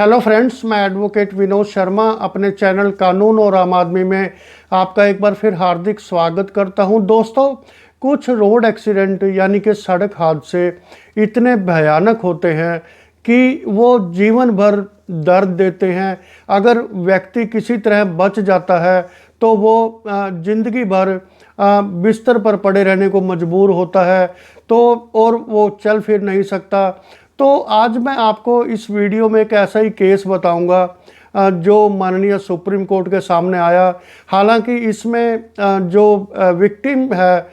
Hello friends, मैं advocate Vinod Sharma अपने channel कानून और आम आदमी में आपका एक बार फिर हार्दिक स्वागत करता हूं। दोस्तों, कुछ रोड एक्सीडेंट यानी कि सड़क हादसे इतने भयानक होते हैं कि वो जीवन भर दर्द देते हैं। अगर व्यक्ति किसी तरह बच जाता है तो वो जिंदगी भर बिस्तर पर पड़े रहने को मजबूर होता है, तो और वो चल फिर नहीं सकता। तो आज मैं आपको इस वीडियो में एक ऐसा ही केस बताऊंगा जो माननीय सुप्रीम कोर्ट के सामने आया। हालांकि इसमें जो विक्टिम है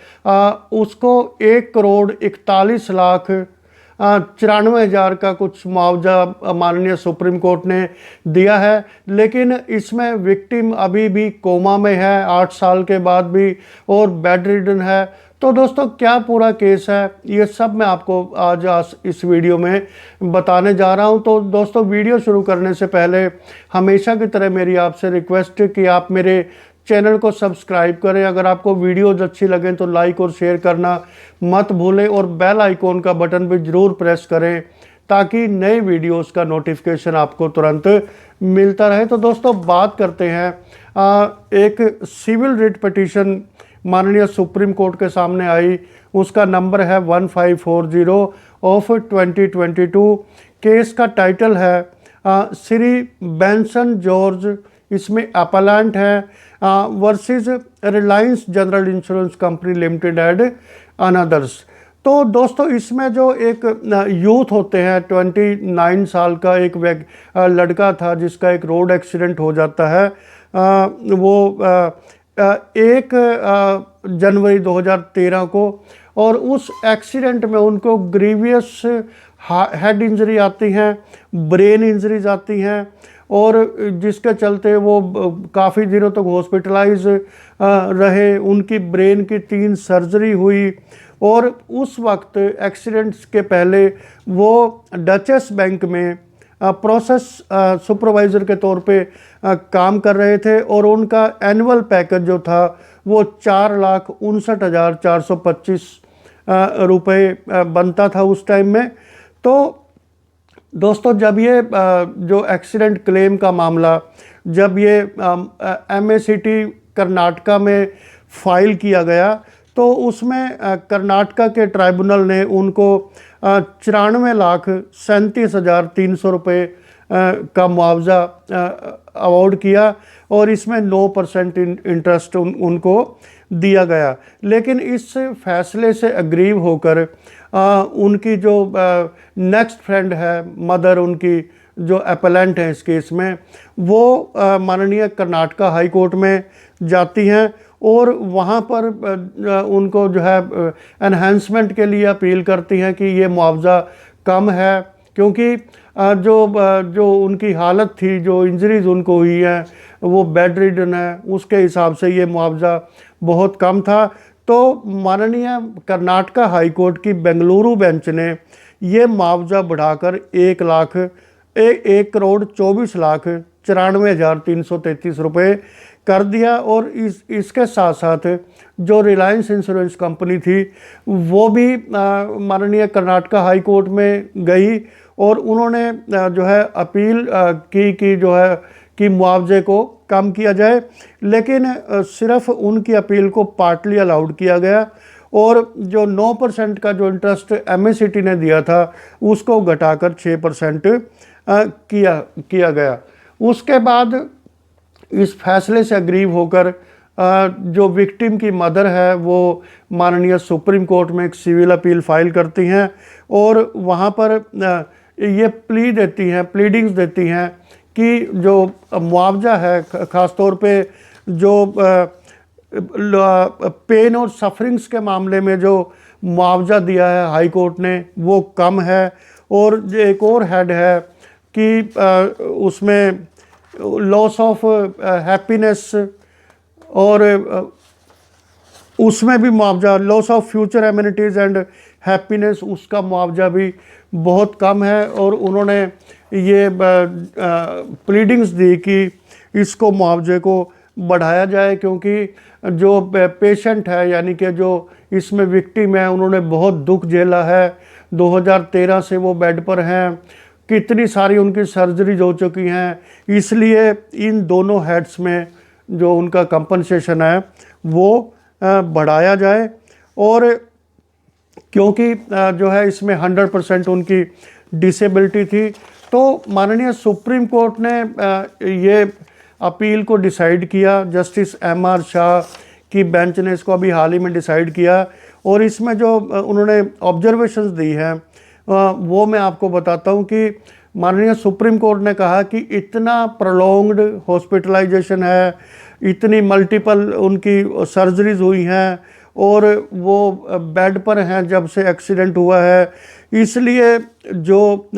उसको 1,41,41,94,000 का कुछ मुआवजा माननीय सुप्रीम कोर्ट ने दिया है, लेकिन इसमें विक्टिम अभी भी कोमा में है 8 साल के बाद भी और बेड रिडन है। तो दोस्तों, क्या पूरा केस है ये सब मैं आपको आज इस वीडियो में बताने जा रहा हूं। तो दोस्तों, वीडियो शुरू करने से पहले हमेशा की तरह मेरी आपसे रिक्वेस्ट है कि आप मेरे चैनल को सब्सक्राइब करें। अगर आपको वीडियोज अच्छी लगें तो लाइक और शेयर करना मत भूलें और बेल आइकॉन का बटन भी ज़रूर प्रेस करें ताकि नए वीडियोस का नोटिफिकेशन आपको तुरंत मिलता रहे। तो दोस्तों, बात करते हैं एक सिविल रिट पिटीशन माननीय सुप्रीम कोर्ट के सामने आई। उसका नंबर है 1540 ऑफ 2022। केस का टाइटल है श्री बेंसन जॉर्ज, इसमें अपलांट है versus Reliance general insurance company limited and another's. तो दोस्तों, इसमें जो एक यूथ होते हैं 29 साल का एक लड़का था जिसका एक रोड एक्सीडेंट हो जाता है। वो 1 जनवरी 2013 को, और उस एक्सीडेंट में उनको ग्रीवियस हेड इंजरी आती हैं, ब्रेन इंजरीज आती हैं और जिसके चलते वो काफ़ी दिनों तक हॉस्पिटलाइज रहे। उनकी ब्रेन की 3 सर्जरी हुई और उस वक्त एक्सीडेंट्स के पहले वो डचेस बैंक में प्रोसेस सुपरवाइज़र के तौर पे काम कर रहे थे और उनका एनुअल पैकेज जो था वो 4,59,425 रुपये बनता था उस टाइम में। तो दोस्तों, जब ये जो एक्सीडेंट क्लेम का मामला जब ये MACT कर्नाटका में फाइल किया गया तो उसमें कर्नाटका के ट्राइब्यूनल ने उनको 94,37,300 रुपये का मुआवजा अवार्ड किया और इसमें 9% इंटरेस्ट उनको दिया गया। लेकिन इस फैसले से अग्रीव होकर उनकी जो नेक्स्ट फ्रेंड है, मदर उनकी जो अपलेंट है इस केस में, वो माननीय कर्नाटका हाई कोर्ट में जाती हैं और वहाँ पर उनको जो है एनहेंसमेंट के लिए अपील करती हैं कि ये मुआवजा कम है, क्योंकि जो उनकी हालत थी, जो इंजरीज उनको हुई हैं, वो बेड रिडन है, उसके हिसाब से ये मुआवजा बहुत कम था। तो माननीय कर्नाटका हाई कोर्ट की बेंगलुरु बेंच ने ये मुआवजा बढ़ाकर 1,24,94,333 रुपये कर दिया। और इसके साथ साथ जो रिलायंस इंश्योरेंस कंपनी थी वो भी माननीय कर्नाटका हाई कोर्ट में गई और उन्होंने जो है अपील की कि जो है कि मुआवजे को कम किया जाए, लेकिन सिर्फ उनकी अपील को पार्टली अलाउड किया गया और जो 9% का जो इंटरेस्ट MACT ने दिया था उसको घटाकर 6% किया गया। उसके बाद इस फैसले से अग्रीव होकर जो विक्टिम की मदर है वो माननीय सुप्रीम कोर्ट में एक सिविल अपील फाइल करती हैं और वहाँ पर ये प्लीडिंग्स देती हैं कि जो मुआवजा है, ख़ास तौर पे जो पेन और सफरिंग्स के मामले में जो मुआवजा दिया है हाई कोर्ट ने वो कम है। और एक और हेड है कि उसमें लॉस ऑफ हैप्पीनेस और उसमें भी मुआवजा, loss of future amenities and happiness, उसका मुआवजा भी बहुत कम है। और उन्होंने ये प्लीडिंग्स दी कि इसको मुआवजे को बढ़ाया जाए, क्योंकि जो पेशेंट है यानी कि जो इसमें विक्टिम है उन्होंने बहुत दुख झेला है। 2013 से वो बेड पर हैं, कितनी सारी उनकी सर्जरीज हो चुकी हैं, इसलिए इन दोनों हेड्स में जो उनका कंपनसेशन है वो बढ़ाया जाए। और क्योंकि जो है इसमें 100% उनकी डिसेबिलिटी थी, तो माननीय सुप्रीम कोर्ट ने ये अपील को डिसाइड किया। Justice MR. शाह की बेंच ने इसको अभी हाल ही में डिसाइड किया, और इसमें जो उन्होंने ऑब्जर्वेशंस दी हैं वो मैं आपको बताता हूँ कि माननीय सुप्रीम कोर्ट ने कहा कि इतना प्रोलॉन्ग्ड हॉस्पिटलाइजेशन है, इतनी मल्टीपल उनकी सर्जरीज हुई हैं, और वो बेड पर हैं जब से एक्सीडेंट हुआ है, इसलिए जो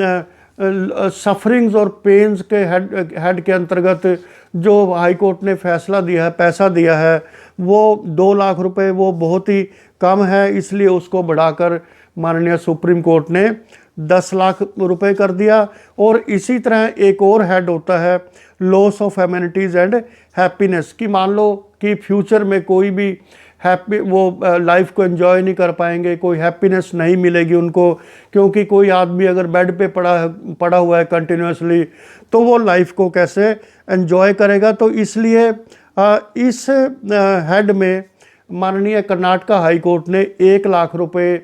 सफरिंग्स और पेन्स के हेड के अंतर्गत जो हाई कोर्ट ने फैसला दिया है, पैसा दिया है, वो 2 लाख रुपए वो बहुत ही कम है, इसलिए उसको बढ़ाकर माननीय सुप्रीम कोर्ट ने 10 लाख रुपए कर दिया। और इसी तरह एक और हेड होता है loss of amenities and happiness, कि मान लो कि फ्यूचर में कोई भी हैप्पी वो लाइफ को एंजॉय नहीं कर पाएंगे, कोई हैप्पीनेस नहीं मिलेगी उनको, क्योंकि कोई आदमी अगर बेड पे पड़ा हुआ है कंटिन्यूसली, तो वो लाइफ को कैसे एंजॉय करेगा। तो इसलिए इस हेड में माननीय कर्नाटका हाई कोर्ट ने 1 लाख रुपए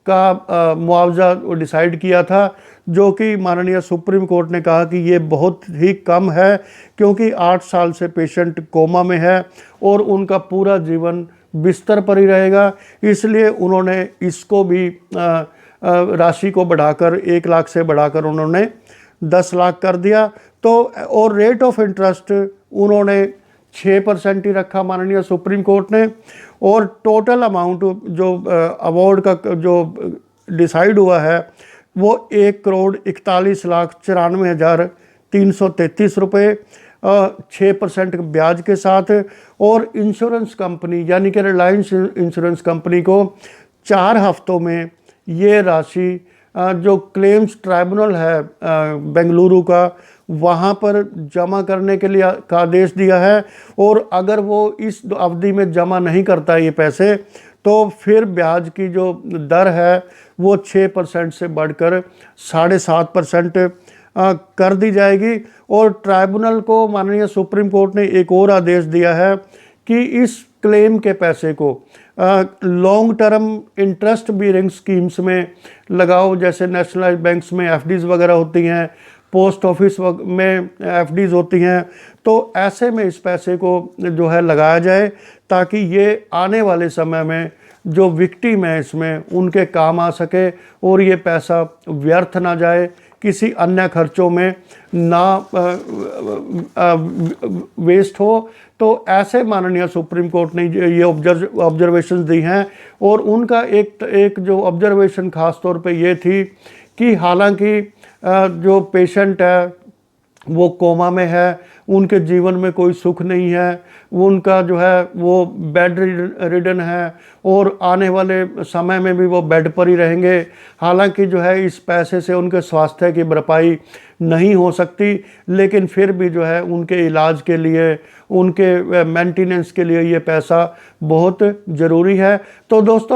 का मुआवजा डिसाइड किया था, जो कि माननीय सुप्रीम कोर्ट ने कहा कि ये बहुत ही कम है, क्योंकि 8 साल से पेशेंट कोमा में है और उनका पूरा जीवन बिस्तर पर ही रहेगा, इसलिए उन्होंने इसको भी राशि को बढ़ाकर 1 लाख से बढ़ाकर उन्होंने 10 लाख कर दिया। तो और रेट ऑफ इंटरेस्ट उन्होंने 6% ही रखा माननीय सुप्रीम कोर्ट ने, और टोटल अमाउंट जो अवार्ड का जो डिसाइड हुआ है वो 1,41,94,333 रुपये 6% ब्याज के साथ। और इंश्योरेंस कंपनी यानी कि रिलायंस इंश्योरेंस कंपनी को 4 हफ्तों में ये राशि जो क्लेम्स ट्राइब्यूनल है बेंगलुरु का, वहाँ पर जमा करने के लिए का आदेश दिया है, और अगर वो इस अवधि में जमा नहीं करता ये पैसे, तो फिर ब्याज की जो दर है वो 6% से बढ़कर 7.5% कर दी जाएगी। और ट्राइब्यूनल को माननीय सुप्रीम कोर्ट ने एक और आदेश दिया है कि इस क्लेम के पैसे को long term interest bearing schemes में लगाओ, जैसे नेशनलाइज्ड बैंक्स में एफडीज वगैरह होती हैं, पोस्ट ऑफिस में एफडीज होती हैं, तो ऐसे में इस पैसे को जो है लगाया जाए, ताकि ये आने वाले समय में जो विक्टिम है इसमें उनके काम आ सके, और ये पैसा व्यर्थ ना जाए, किसी अन्य खर्चों में ना वेस्ट हो। तो ऐसे माननीय सुप्रीम कोर्ट ने ये ऑब्जर्वेशंस दी हैं, और उनका एक जो ऑब्जर्वेशन खास तौर पे ये थी कि हालांकि जो पेशेंट है वो कोमा में है, उनके जीवन में कोई सुख नहीं है, उनका जो है वो बेड रिडन है, और आने वाले समय में भी वो बेड पर ही रहेंगे। हालांकि जो है इस पैसे से उनके स्वास्थ्य की भरपाई नहीं हो सकती, लेकिन फिर भी जो है उनके इलाज के लिए, उनके मेंटेनेंस के लिए ये पैसा बहुत ज़रूरी है। तो दोस्तों